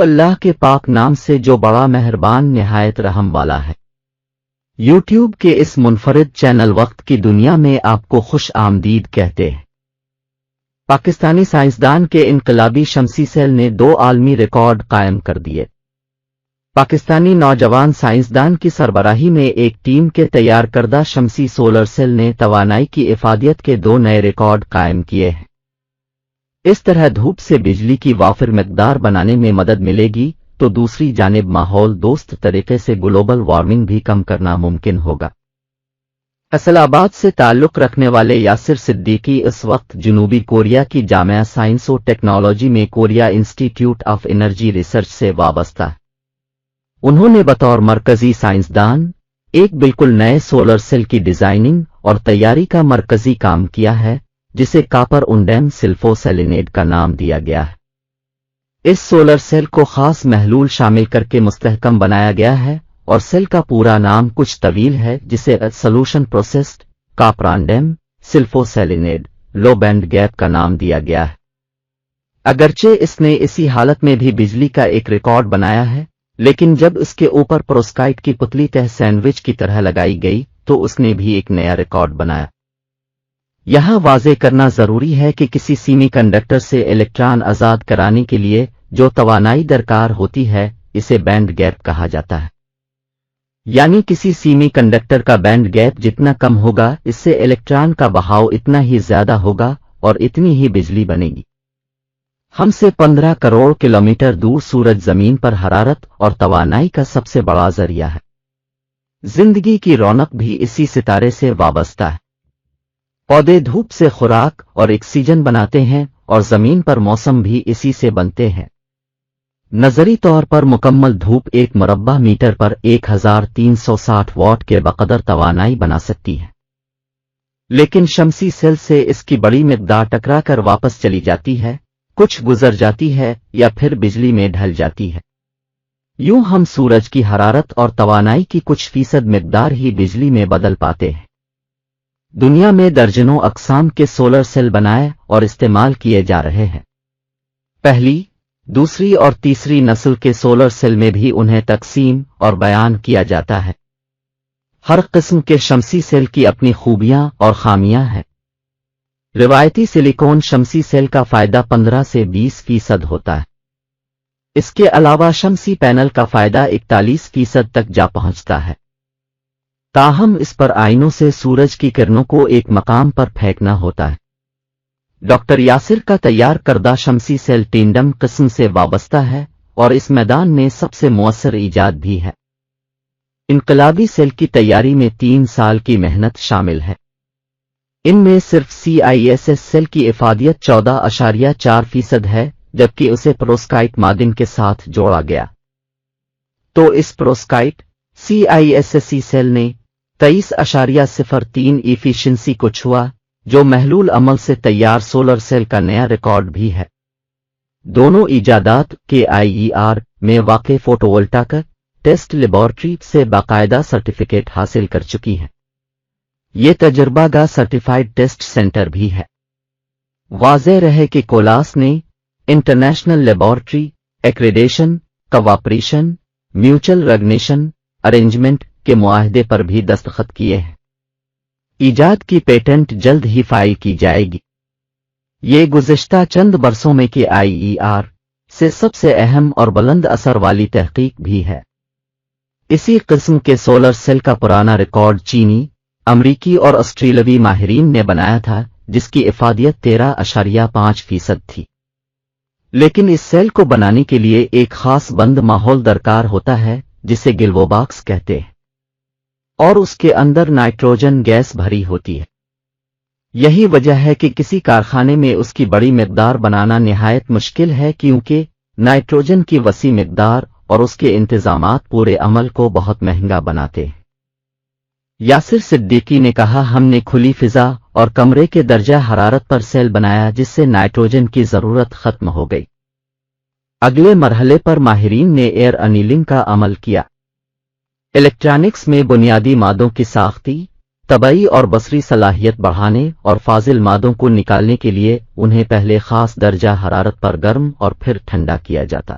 اللہ کے پاک نام سے جو بڑا مہربان نہایت رحم والا ہے۔ یوٹیوب کے اس منفرد چینل وقت کی دنیا میں آپ کو خوش آمدید کہتے ہیں۔ پاکستانی سائنسدان کے انقلابی شمسی سیل نے 2 عالمی ریکارڈ قائم کر دیے۔ پاکستانی نوجوان سائنسدان کی سربراہی میں ایک ٹیم کے تیار کردہ شمسی سولر سیل نے توانائی کی افادیت کے 2 نئے ریکارڈ قائم کیے ہیں۔ اس طرح دھوپ سے بجلی کی وافر مقدار بنانے میں مدد ملے گی تو دوسری جانب ماحول دوست طریقے سے گلوبل وارمنگ بھی کم کرنا ممکن ہوگا۔ اسلام آباد سے تعلق رکھنے والے یاسر صدیقی اس وقت جنوبی کوریا کی جامعہ سائنس و ٹیکنالوجی میں کوریا انسٹی ٹیوٹ آف انرجی ریسرچ سے وابستہ ہیں۔ انہوں نے بطور مرکزی سائنسدان ایک بالکل نئے سولر سیل کی ڈیزائننگ اور تیاری کا مرکزی کام کیا ہے، جسے کاپر انڈیم سلفو سیلینیڈ کا نام دیا گیا ہے۔ اس سولر سیل کو خاص محلول شامل کر کے مستحکم بنایا گیا ہے اور سیل کا پورا نام کچھ طویل ہے، جسے سولوشن پروسیسڈ کاپرانڈیم سلفو سیلینیڈ لو بینڈ گیپ کا نام دیا گیا ہے۔ اگرچہ اس نے اسی حالت میں بھی بجلی کا ایک ریکارڈ بنایا ہے، لیکن جب اس کے اوپر پروسکائٹ کی پتلی تہ سینڈوچ کی طرح لگائی گئی تو اس نے بھی ایک نیا ریکارڈ بنایا۔ یہاں واضح کرنا ضروری ہے کہ کسی سیمی کنڈکٹر سے الیکٹران آزاد کرانے کے لیے جو توانائی درکار ہوتی ہے اسے بینڈ گیپ کہا جاتا ہے۔ یعنی کسی سیمی کنڈکٹر کا بینڈ گیپ جتنا کم ہوگا اس سے الیکٹران کا بہاؤ اتنا ہی زیادہ ہوگا اور اتنی ہی بجلی بنے گی۔ ہم سے 15 کروڑ کلومیٹر دور سورج زمین پر حرارت اور توانائی کا سب سے بڑا ذریعہ ہے۔ زندگی کی رونق بھی اسی ستارے سے وابستہ ہے۔ پودے دھوپ سے خوراک اور آکسیجن بناتے ہیں اور زمین پر موسم بھی اسی سے بنتے ہیں۔ نظری طور پر مکمل دھوپ 1 مربع میٹر پر 1360 واٹ کے بقدر توانائی بنا سکتی ہے، لیکن شمسی سیل سے اس کی بڑی مقدار ٹکرا کر واپس چلی جاتی ہے، کچھ گزر جاتی ہے یا پھر بجلی میں ڈھل جاتی ہے۔ یوں ہم سورج کی حرارت اور توانائی کی کچھ فیصد مقدار ہی بجلی میں بدل پاتے ہیں۔ دنیا میں درجنوں اقسام کے سولر سیل بنائے اور استعمال کیے جا رہے ہیں۔ پہلی، دوسری اور تیسری نسل کے سولر سیل میں بھی انہیں تقسیم اور بیان کیا جاتا ہے۔ ہر قسم کے شمسی سیل کی اپنی خوبیاں اور خامیاں ہیں۔ روایتی سلیکون شمسی سیل کا فائدہ 15 سے 20% ہوتا ہے۔ اس کے علاوہ شمسی پینل کا فائدہ 41% تک جا پہنچتا ہے، تاہم اس پر آئینوں سے سورج کی کرنوں کو ایک مقام پر پھینکنا ہوتا ہے۔ ڈاکٹر یاسر کا تیار کردہ شمسی سیل ٹینڈم قسم سے وابستہ ہے اور اس میدان میں سب سے مؤثر ایجاد بھی ہے۔ انقلابی سیل کی تیاری میں 3 سال کی محنت شامل ہے۔ ان میں صرف CISS سیل کی افادیت 14.4% ہے، جبکہ اسے پروسکائٹ معدن کے ساتھ جوڑا گیا۔ تو اس پروسکائٹ CISC سیل نے 23.03 ایفیشنسی کو چھوا، جو محلول عمل سے تیار سولر سیل کا نیا ریکارڈ بھی ہے۔ دونوں ایجادات KIER میں واقع فوٹوولٹائک ٹیسٹ لیبارٹری سے باقاعدہ سرٹیفکیٹ حاصل کر چکی ہیں۔ یہ تجربہ گاہ سرٹیفائیڈ ٹیسٹ سینٹر بھی ہے۔ واضح رہے کہ کولاس نے international laboratory accreditation, cooperation, mutual recognition arrangement کے معاہدے پر بھی دستخط کیے ہیں۔ ایجاد کی پیٹنٹ جلد ہی فائل کی جائے گی۔ یہ گزشتہ چند برسوں میں KIER سے سب سے اہم اور بلند اثر والی تحقیق بھی ہے۔ اسی قسم کے سولر سیل کا پرانا ریکارڈ چینی، امریکی اور آسٹریلوی ماہرین نے بنایا تھا، جس کی افادیت 13.5% تھی۔ لیکن اس سیل کو بنانے کے لیے ایک خاص بند ماحول درکار ہوتا ہے جسے گلوو باکس کہتے ہیں، اور اس کے اندر نائٹروجن گیس بھری ہوتی ہے۔ یہی وجہ ہے کہ کسی کارخانے میں اس کی بڑی مقدار بنانا نہایت مشکل ہے، کیونکہ نائٹروجن کی وسیع مقدار اور اس کے انتظامات پورے عمل کو بہت مہنگا بناتے ہیں۔ یاسر صدیقی نے کہا، ہم نے کھلی فضا اور کمرے کے درجہ حرارت پر سیل بنایا جس سے نائٹروجن کی ضرورت ختم ہو گئی۔ اگلے مرحلے پر ماہرین نے ایئر انیلنگ کا عمل کیا۔ الیکٹرانکس میں بنیادی مادوں کی ساختی، طبعی اور بصری صلاحیت بڑھانے اور فاضل مادوں کو نکالنے کے لیے انہیں پہلے خاص درجہ حرارت پر گرم اور پھر ٹھنڈا کیا جاتا۔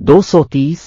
230,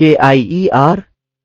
KIER